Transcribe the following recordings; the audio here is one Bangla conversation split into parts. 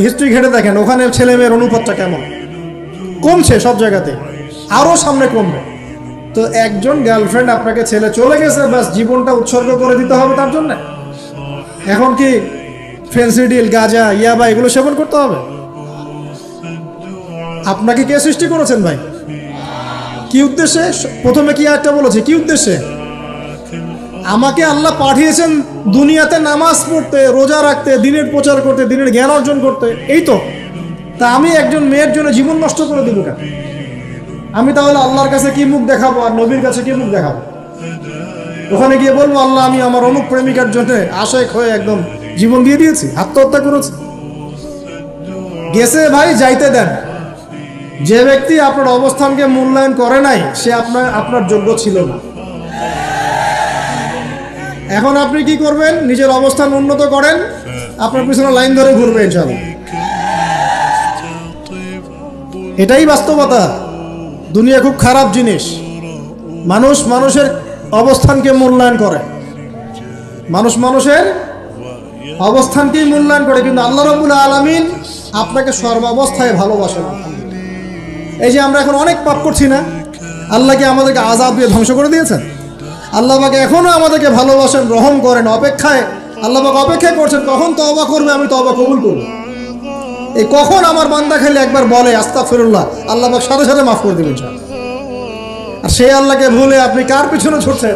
হিস্ট্রি ঘেটে দেখেন ওখানে ছেলে মেয়ের অনুপাতটা কেমন, কমছে সব জায়গাতে, আরও সামনে কমবে। তো একজন গার্লফ্রেন্ড আপনাকে ছেলে চলে গেছে, ব্যাস জীবনটা উৎসর্গ করে দিতে হবে তার জন্য? এখন কি ফেন্সিডিল, গাঁজা, ইয়াবা এগুলো সেবন করতে হবে? আপনাকে কে সৃষ্টি করেছেন ভাই? কি উদ্দেশ্যে? প্রথমে কি একটা বলেছে, কি উদ্দেশ্যে? আমাকে আল্লাহ পাঠিয়েছেন দুনিয়াতে নামাজ পড়তে, রোজা রাখতে, দিনের প্রচার করতে, দিনের জ্ঞান অর্জন করতে, এই তো। তা আমি একজন মেয়ের জন্য জীবন নষ্ট করে দেবো কেন? আমি তাহলে আল্লাহর কাছে কি মুখ দেখাবো আর নবীর কাছে কি মুখ দেখাবো? ওখানে গিয়ে বলবো আল্লাহ আমি আমার অমুক প্রেমিকার জন্য আশেক হয়ে একদম জীবন দিয়ে দিয়েছি, আত্মহত্যা করেছি? গেছে ভাই, যাইতে দেন। যে ব্যক্তি আপনার অবস্থানকে মূল্যায়ন করে নাই সে আপনার যোগ্য ছিল না। এখন আপনি কি করবেন? নিজের অবস্থান উন্নত করেন, আপনার পিছনে লাইন ধরে ঘুরবে ইনশাআল্লাহ। এটাই বাস্তবতা। দুনিয়া খুব খারাপ জিনিস। মানুষ মানুষের অবস্থানকে মূল্যায়ন করে, মানুষ মানুষের অবস্থানকেই মূল্যায়ন করে, কিন্তু আল্লাহ রাব্বুল আলামিন আপনাকে সর্বাবস্থায় ভালোবাসেন। এই যে আমরা এখন অনেক পাপ করছি না, আল্লাহ কি আমাদেরকে আযাব দিয়ে ধ্বংস করে দিয়েছেন? আল্লাহ পাক এখনো আমাদেরকে ভালোবাসেন, রহম করেন, অপেক্ষায় আল্লাহ পাক অপেক্ষা করছেন কখন তওবা করবে, আমি তওবা কবুল করব। এই কখন আমার বান্দা খালি একবার বলে আস্তাগফিরুল্লাহ, আল্লাহ পাক সাথে সাথে মাফ করে দিবেন। আর সেই আল্লাহকে ভুলে আপনি কার পিছনে ছুটছেন?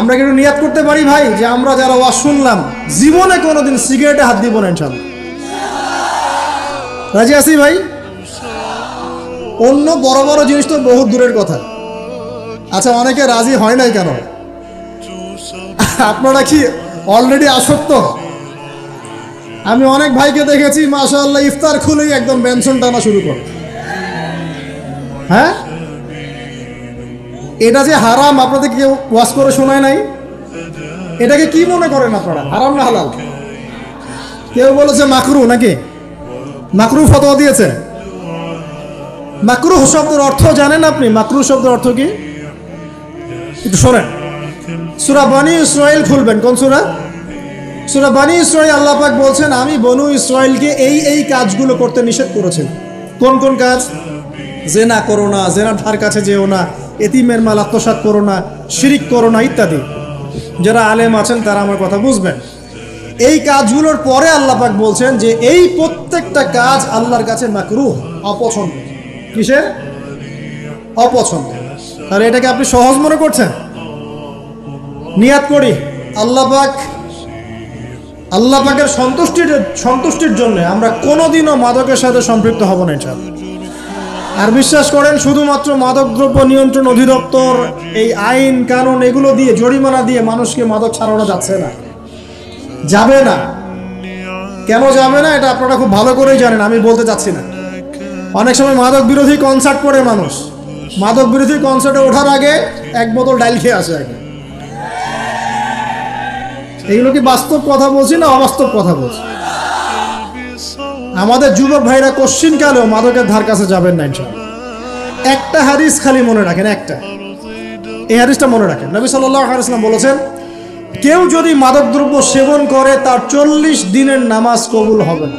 আমরা কিন্তু নিয়াত করতে পারি ভাই যে আমরা যারা ওয়াজ শুনলাম জীবনে কোনোদিন সিগারেটে হাত দিব না ইনশাআল্লাহ। রাজি আছি ভাই? অন্য বড় বড় জিনিস তো বহুত দূরের কথা। আচ্ছা, অনেকে রাজি হয় নাই কেন? আপনারা কি অলরেডি আসক্ত? আমি অনেক ভাইকে দেখেছি মাশাআল্লাহ ইফতার খুলেই একদম বেনসন টানা শুরু করে। হ্যাঁ, এটা যে হারাম আপনাদের কেউ ওয়াজ করে শোনায় নাই? এটাকে কি মনে করেন আপনারা, হারাম না হালাল? কেউ বলেছে মাকরু, নাকি মাকরু ফতোয়া দিয়েছে? মাকরুহ শব্দের অর্থ জানেন আপনি? মাকরুহ শব্দের অর্থ কি একটু শোনেন। সূরা বনী ইসরাইল খুলবেন। কোন সূরা? সূরা বনী ইসরাইল। আল্লাহ পাক বলছেন আমি বনু ইসরাইলকে এই কাজগুলো করতে নিষেধ করেছেন। কোন কোন কাজ? জেনা করো না, জেনার ধার কাছে যেও না, এতিমের মাল আত্মসাৎ করো না, শিরিক করো না, ইত্যাদি। যারা আলেম আছেন তারা আমার কথা বুঝবেন। এই কাজগুলোর পরে আল্লাহ পাক বলছেন যে এই প্রত্যেকটা কাজ আল্লাহর কাছে মাকরুহ, অপছন্দ। কিসের? অপছন্দ। তাহলে এটাকে আপনি সহজ মনে করছেন? নিয়াত করি আল্লাহ পাকের সন্তুষ্টির জন্য আমরা কোনোদিনও মাদকের সাথে সম্পৃক্ত হব না ইনশাআল্লাহ। আর বিশ্বাস করেন শুধুমাত্র মাদকদ্রব্য নিয়ন্ত্রণ অধিদপ্তর এই আইন কানুন এগুলো দিয়ে, জরিমানা দিয়ে মানুষকে মাদক ছাড়ানো যাচ্ছে না, যাবে না। কেন যাবে না এটা আপনারা খুব ভালো করেই জানেন, আমি বলতে চাচ্ছি না। অনেক সময় মাদক বিরোধী কনসার্ট করে মানুষ, মাদক বিরোধী কনসার্টে ওঠার আগে এক বোতল ডাইল খেয়ে আসে আগে। এইগুলো কি বাস্তব কথা বলছি না অবাস্তব কথা বলছি? আমাদের যুবক ভাইরা কোশ্চিন কালেও মাদকের ধার কাছে যাবেন না ইনশাআল্লাহ। একটা হাদিস খালি মনে রাখেন, একটা, এই হাদিসটা মনে রাখেন। নবী সাল্লাল্লাহু আলাইহি ওয়াসাল্লাম বলেছেন কেউ যদি মাদকদ্রব্য সেবন করে তার 40 দিনের নামাজ কবুল হবে না।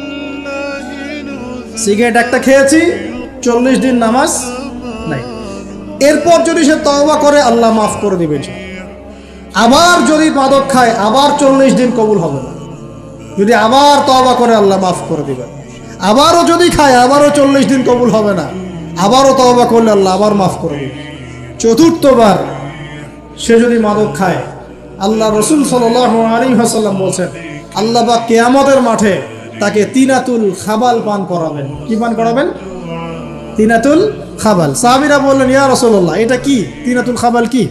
সিগারেট একটা খেয়েছি, 40 দিন নামাজ নাই। এরপর যদি সে তওবা করে আল্লাহ মাফ করে দিবেন। আবার যদি মাদক খায় আবার 40 দিন কবুল হবে না। যদি আবার তওবা করে আল্লাহ মাফ করে দিবেন। আবারও যদি খায় আবারও 40 দিন কবুল হবে না, আবারও তওবা করলে আল্লাহ আবার মাফ করে দিবেন। চতুর্থবার সে যদি মাদক খায়, আল্লাহ রাসূল সাল্লাল্লাহু আলাইহি ওয়াসাল্লাম বলেন আল্লাহ পাক কিয়ামতের মাঠে তাকে তিনাতুল খাবাল পান করাবেন। কি পান করাবেন? তিনাতুল খাবাল। সাহাবীরা বললেন ইয়া রাসূলুল্লাহ এটা কি? তিনাতুল খাবাল কি?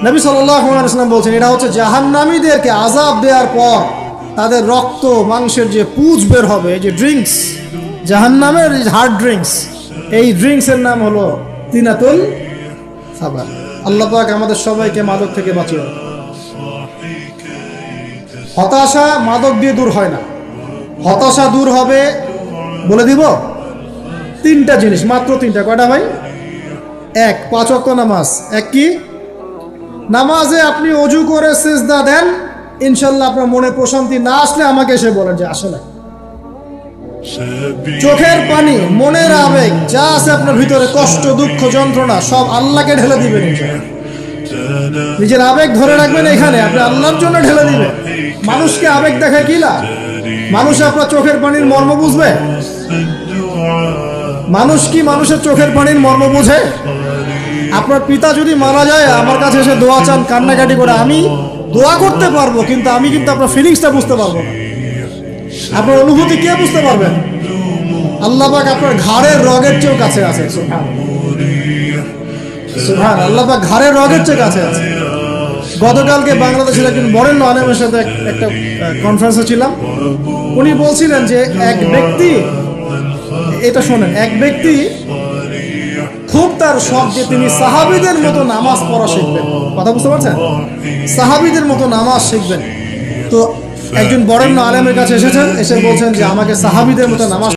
নবী সাল্লাল্লাহু আলাইহি ওয়াসাল্লাম বলেন এটা হচ্ছে জাহান্নামীদেরকে আযাব দেওয়ার পর তাদের রক্ত মাংসের যে পুঁজ বের হবে, এই যে ড্রিঙ্কস, জাহান্নামের হার্ড ড্রিঙ্কস, এই ড্রিঙ্কসের নাম হলো তিনাতুল খাবাল। আল্লাহ পাক আমাদের সবাইকে মাদক থেকে বাঁচিয়ে। হতাশা মাদক দিয়ে দূর হয় না। হতাশা দূর হবে বলে দিব 3টা জিনিস, মাত্র 3টা। কয়টা ভাই? 1, 5 ওয়াক্ত নামাজ। এক কি? নামাজে আপনি ওযু করে সিজদা দেন, ইনশাআল্লাহ আপনার মনে প্রশান্তি না আসলে আমাকে এসে বলেন যে আসে না। চোখের পানি, মনের আবেগ, যা আছে আপনার ভিতরে, কষ্ট, দুঃখ, যন্ত্রণা, সব আল্লাহকে ঢেলে দিবেন। নিজের আবেগ ধরে রাখবেন এখানে, আপনি আল্লাহর জন্য ঢেলে দিবেন। মানুষকে আবেগ দেখা কি লাভ? মানুষ আপনার চোখের পানির মর্ম বুঝবে? মানুষ কি মানুষের চোখের পানির মর্ম বোঝে? আপনার পিতা যদি মারা যায়, আমার কাছে এসে দোয়া চান কান্নাকাটি করে, আমি দোয়া করতে পারবো, কিন্তু আমি কিন্তু আপনার ফিলিংসটা বুঝতে পারবো না। আপনার অনুভূতি কে বুঝতে পারবেন? আল্লাহ পাক আপনার ঘাড়ের রগের চেয়েও কাছে আছে। সুবহান আল্লাহ পাক ঘাড়ের রগের চেয়ে কাছে আছে। গতকালকে বাংলাদেশের একজন বরেণ্য আলেমের সাথে একটা কনফারেন্সে ছিলাম। উনি বলছিলেন যে এক ব্যক্তি, এটা শোনেন, এক ব্যক্তি খুব তার শখ যে তিনি সাহাবীদের মতো নামাজ পড়া শিখবেন। কথা বুঝতে পারছেন? সাহাবীদের মতো নামাজ শিখবেন। তো একজন বরেণ্য আলেমের কাছে এসেছেন, এসে বলছেন যে আমাকে সাহাবীদের মতো নামাজ